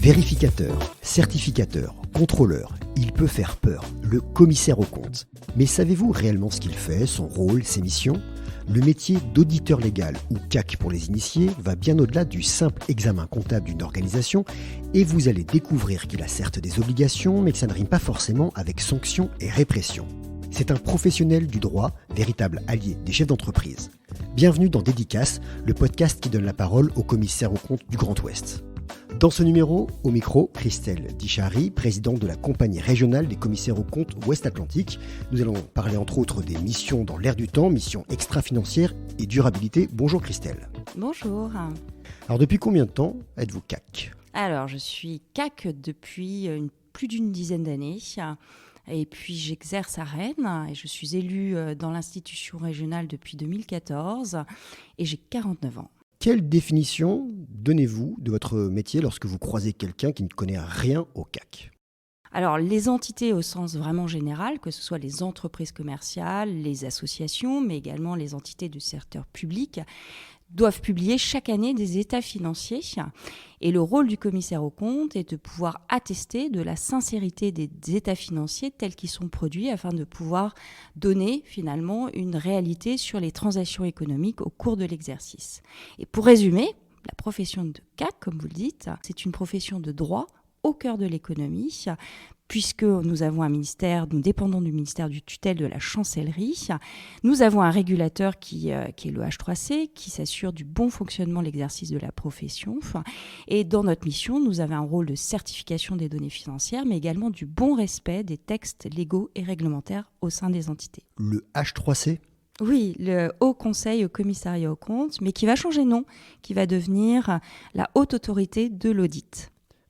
Vérificateur, certificateur, contrôleur, il peut faire peur, le commissaire aux comptes. Mais savez-vous réellement ce qu'il fait, son rôle, ses missions ? Le métier d'auditeur légal, ou CAC pour les initiés, va bien au-delà du simple examen comptable d'une organisation et vous allez découvrir qu'il a certes des obligations, mais que ça ne rime pas forcément avec sanctions et répression. C'est un professionnel du droit, véritable allié des chefs d'entreprise. Bienvenue dans Dédicace, le podcast qui donne la parole aux commissaires aux comptes du Grand Ouest. Dans ce numéro, au micro, Christelle Dichary, présidente de la compagnie régionale des commissaires aux comptes Ouest-Atlantique. Nous allons parler entre autres des missions dans l'air du temps, missions extra-financières et durabilité. Bonjour Christelle. Bonjour. Alors depuis combien de temps êtes-vous CAC ? Alors je suis CAC depuis plus d'une dizaine d'années. Et puis j'exerce à Rennes et je suis élue dans l'institution régionale depuis 2014 et j'ai 49 ans. Quelle définition donnez-vous de votre métier lorsque vous croisez quelqu'un qui ne connaît rien au CAC ? Alors les entités au sens vraiment général, que ce soit les entreprises commerciales, les associations, mais également les entités du secteur public, doivent publier chaque année des états financiers. Et le rôle du commissaire aux comptes est de pouvoir attester de la sincérité des états financiers tels qu'ils sont produits afin de pouvoir donner finalement une réalité sur les transactions économiques au cours de l'exercice. Et pour résumer, la profession de CAC, comme vous le dites, c'est une profession de droit au cœur de l'économie, puisque nous avons un ministère, nous dépendons du ministère du tutelle de la chancellerie. Nous avons un régulateur qui est le H3C, qui s'assure du bon fonctionnement de l'exercice de la profession. Et dans notre mission, nous avons un rôle de certification des données financières, mais également du bon respect des textes légaux et réglementaires au sein des entités. Le H3C ? Oui, le Haut Conseil au Commissariat aux comptes, mais qui va changer de nom, qui va devenir la Haute Autorité de l'Audit.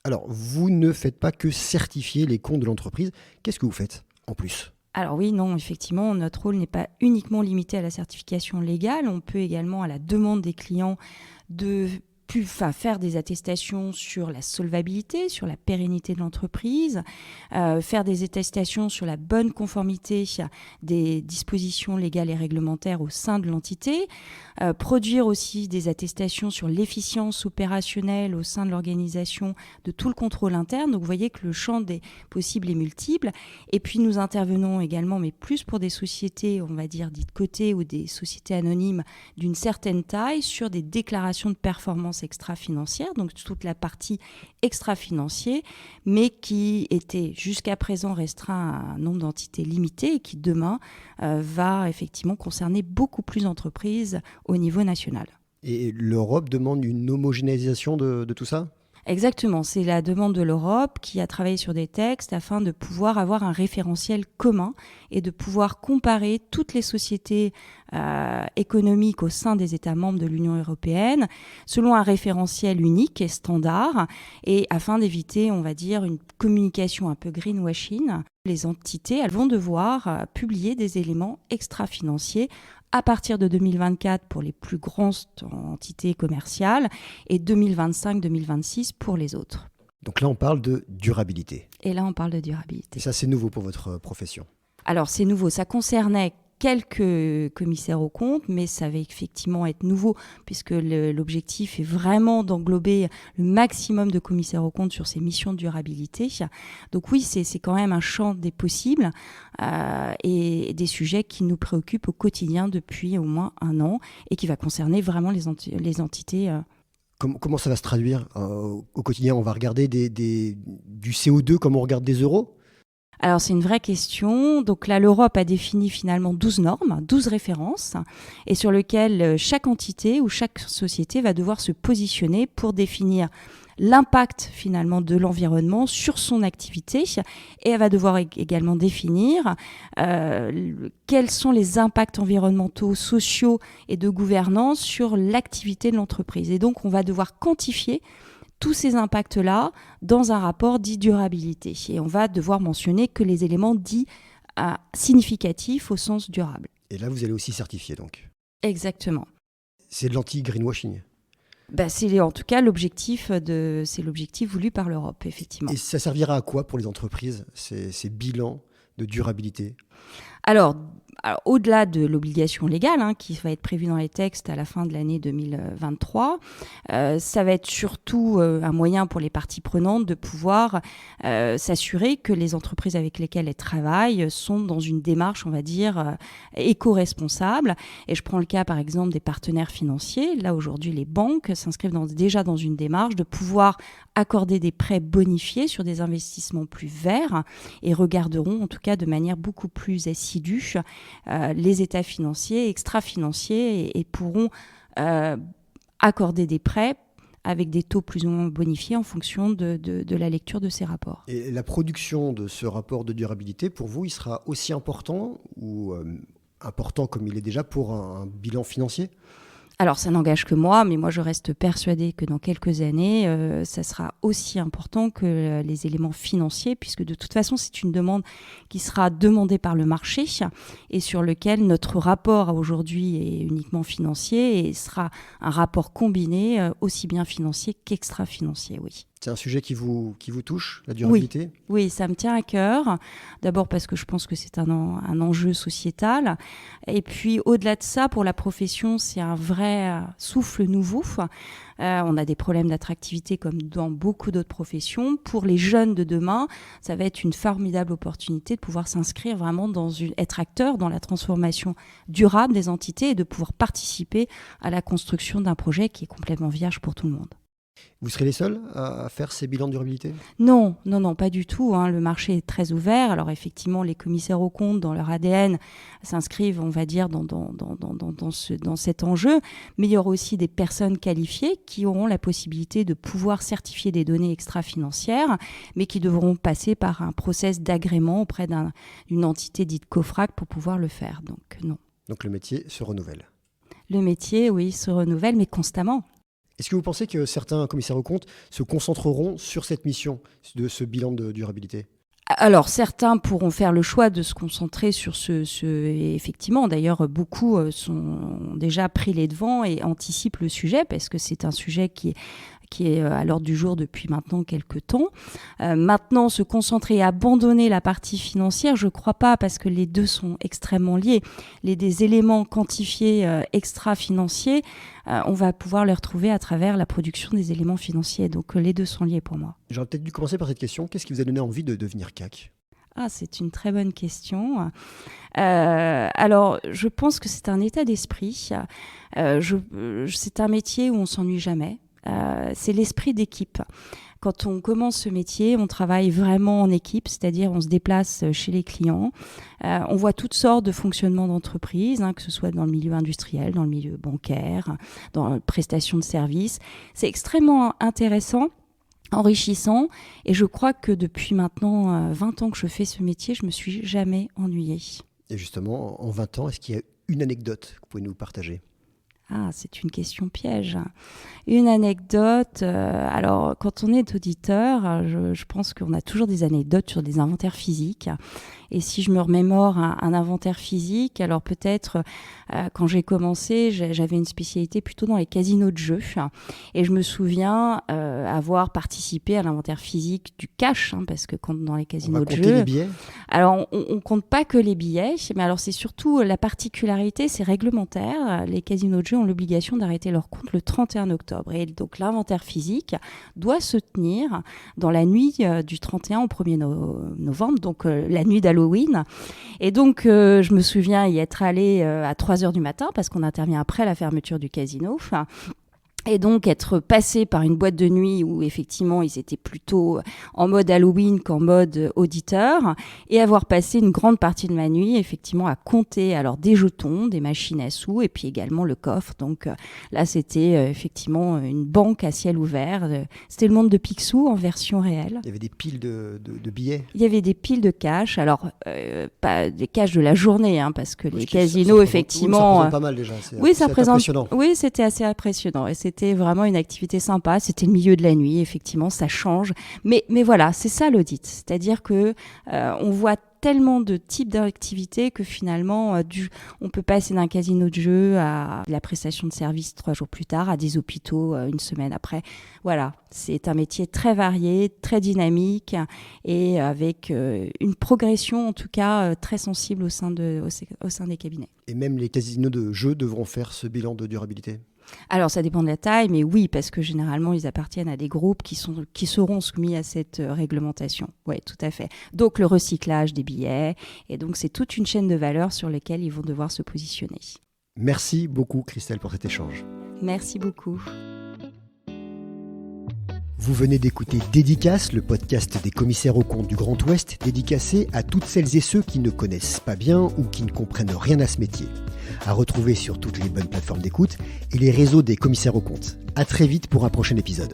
Alors, vous ne faites pas que certifier les comptes de l'entreprise. Qu'est-ce que vous faites en plus ? Alors oui, non, effectivement, notre rôle n'est pas uniquement limité à la certification légale. On peut également, à la demande des clients, faire des attestations sur la solvabilité, sur la pérennité de l'entreprise, faire des attestations sur la bonne conformité des dispositions légales et réglementaires au sein de l'entité, produire aussi des attestations sur l'efficience opérationnelle au sein de l'organisation de tout le contrôle interne. Donc vous voyez que le champ des possibles est multiple. Et puis nous intervenons également, mais plus pour des sociétés, on va dire, dites cotées ou des sociétés anonymes d'une certaine taille, sur des déclarations de performance extra-financière, donc toute la partie extra-financier, mais qui était jusqu'à présent restreint à un nombre d'entités limité et qui demain va effectivement concerner beaucoup plus d'entreprises au niveau national. Et l'Europe demande une homogénéisation de tout ça ? Exactement, c'est la demande de l'Europe qui a travaillé sur des textes afin de pouvoir avoir un référentiel commun et de pouvoir comparer toutes les sociétés économiques au sein des États membres de l'Union européenne selon un référentiel unique et standard, et afin d'éviter, on va dire, une communication un peu greenwashing. Les entités, elles vont devoir publier des éléments extra-financiers à partir de 2024 pour les plus grandes entités commerciales et 2025-2026 pour les autres. Donc là, on parle de durabilité. Et là, on parle de durabilité. Et ça, c'est nouveau pour votre profession. Alors, c'est nouveau. Ça concernait quelques commissaires aux comptes, mais ça va effectivement être nouveau puisque l'objectif est vraiment d'englober le maximum de commissaires aux comptes sur ces missions de durabilité. Donc oui, c'est quand même un champ des possibles et des sujets qui nous préoccupent au quotidien depuis au moins un an et qui va concerner vraiment les entités. Comment ça va se traduire au quotidien ? On va regarder du CO2 comme on regarde des euros ? Alors, c'est une vraie question. Donc là, l'Europe a défini finalement 12 normes, 12 références, et sur lesquelles chaque entité ou chaque société va devoir se positionner pour définir l'impact finalement de l'environnement sur son activité, et elle va devoir également définir quels sont les impacts environnementaux, sociaux et de gouvernance sur l'activité de l'entreprise. Et donc, on va devoir quantifier tous ces impacts-là dans un rapport dit durabilité. Et on va devoir mentionner que les éléments dits significatifs au sens durable. Et là, vous allez aussi certifier donc ? Exactement. C'est de l'anti-greenwashing ? C'est en tout cas l'objectif voulu par l'Europe, effectivement. Et ça servira à quoi pour les entreprises, ces bilans de durabilité ? Alors, alors, au-delà de l'obligation légale qui va être prévue dans les textes à la fin de l'année 2023, ça va être surtout un moyen pour les parties prenantes de pouvoir s'assurer que les entreprises avec lesquelles elles travaillent sont dans une démarche, on va dire, éco-responsable. Et je prends le cas, par exemple, des partenaires financiers. Là, aujourd'hui, les banques s'inscrivent déjà dans une démarche de pouvoir accorder des prêts bonifiés sur des investissements plus verts et regarderont, en tout cas de manière beaucoup plus assidue, les états financiers, extra-financiers et pourront accorder des prêts avec des taux plus ou moins bonifiés en fonction de la lecture de ces rapports. Et la production de ce rapport de durabilité, pour vous, il sera aussi important ou important comme il est déjà pour un bilan financier ? Alors, ça n'engage que moi, mais moi, je reste persuadée que dans quelques années, ça sera aussi important que les éléments financiers, puisque de toute façon, c'est une demande qui sera demandée par le marché et sur lequel notre rapport aujourd'hui est uniquement financier et sera un rapport combiné, aussi bien financier qu'extra-financier, oui. C'est un sujet qui vous touche, la durabilité ? Oui, ça me tient à cœur. D'abord parce que je pense que c'est un enjeu sociétal. Et puis au-delà de ça, pour la profession, c'est un vrai souffle nouveau. On a des problèmes d'attractivité comme dans beaucoup d'autres professions. Pour les jeunes de demain, ça va être une formidable opportunité de pouvoir s'inscrire vraiment être acteur dans la transformation durable des entités et de pouvoir participer à la construction d'un projet qui est complètement vierge pour tout le monde. Vous serez les seuls à faire ces bilans de durabilité ? Non, pas du tout. Le marché est très ouvert. Alors effectivement, les commissaires aux comptes, dans leur ADN, s'inscrivent, on va dire, dans cet enjeu. Mais il y aura aussi des personnes qualifiées qui auront la possibilité de pouvoir certifier des données extra-financières, mais qui devront passer par un process d'agrément auprès d'une entité dite COFRAC pour pouvoir le faire. Donc non. Donc le métier se renouvelle ? Le métier, oui, se renouvelle, mais constamment. Est-ce que vous pensez que certains commissaires aux comptes se concentreront sur cette mission de ce bilan de durabilité ? Alors, certains pourront faire le choix de se concentrer sur et effectivement, d'ailleurs, beaucoup ont déjà pris les devants et anticipent le sujet parce que c'est un sujet qui est à l'ordre du jour depuis maintenant quelques temps. Maintenant, se concentrer et abandonner la partie financière, je ne crois pas, parce que les deux sont extrêmement liés. Des éléments quantifiés extra-financiers, on va pouvoir les retrouver à travers la production des éléments financiers. Donc les deux sont liés pour moi. J'aurais peut-être dû commencer par cette question. Qu'est-ce qui vous a donné envie de devenir CAC ? C'est une très bonne question. Alors, je pense que c'est un état d'esprit. C'est un métier où on ne s'ennuie jamais. C'est l'esprit d'équipe. Quand on commence ce métier, on travaille vraiment en équipe, c'est-à-dire on se déplace chez les clients. On voit toutes sortes de fonctionnements d'entreprise, que ce soit dans le milieu industriel, dans le milieu bancaire, dans la prestation de services. C'est extrêmement intéressant, enrichissant, et je crois que depuis maintenant 20 ans que je fais ce métier, je ne me suis jamais ennuyée. Et justement, en 20 ans, est-ce qu'il y a une anecdote que vous pouvez nous partager ? C'est une question piège. Une anecdote, alors quand on est auditeur, je pense qu'on a toujours des anecdotes sur des inventaires physiques. Et si je me remémore un inventaire physique, alors peut-être quand j'ai commencé, j'avais une spécialité plutôt dans les casinos de jeux. Et je me souviens avoir participé à l'inventaire physique du cash, parce que quand dans les casinos de jeux... On va compter les billets ? Alors on compte pas que les billets, mais alors c'est surtout la particularité, c'est réglementaire. Les casinos de jeux ont l'obligation d'arrêter leur compte le 31 octobre. Et donc l'inventaire physique doit se tenir dans la nuit du 31 au 1er novembre, donc la nuit d'Halloween. Et donc je me souviens y être allée à 3h du matin parce qu'on intervient après la fermeture du casino. Et donc être passé par une boîte de nuit où effectivement ils étaient plutôt en mode Halloween qu'en mode auditeur, et avoir passé une grande partie de ma nuit effectivement à compter alors des jetons, des machines à sous et puis également le coffre. Donc là c'était effectivement une banque à ciel ouvert. C'était le monde de Picsou en version réelle. Il y avait des piles de billets. Il y avait des piles de cash, alors pas des cash de la journée, parce que les casinos effectivement. Ça représente pas mal déjà. Impressionnant. Oui, c'était assez impressionnant et c'était vraiment une activité sympa. C'était le milieu de la nuit, effectivement, ça change. Mais voilà, c'est ça l'audit. C'est-à-dire que on voit tellement de types d'activités que finalement, on peut passer d'un casino de jeu à la prestation de services 3 jours plus tard, à des hôpitaux 1 semaine après. Voilà, c'est un métier très varié, très dynamique et avec une progression en tout cas très sensible au sein des cabinets. Et même les casinos de jeu devront faire ce bilan de durabilité ? Alors, ça dépend de la taille, mais oui, parce que généralement, ils appartiennent à des groupes qui seront soumis à cette réglementation. Oui, tout à fait. Donc, le recyclage des billets. Et donc, c'est toute une chaîne de valeur sur laquelle ils vont devoir se positionner. Merci beaucoup, Christelle, pour cet échange. Merci beaucoup. Vous venez d'écouter Dédicace, le podcast des commissaires aux comptes du Grand Ouest, dédicacé à toutes celles et ceux qui ne connaissent pas bien ou qui ne comprennent rien à ce métier. À retrouver sur toutes les bonnes plateformes d'écoute et les réseaux des commissaires aux comptes. À très vite pour un prochain épisode.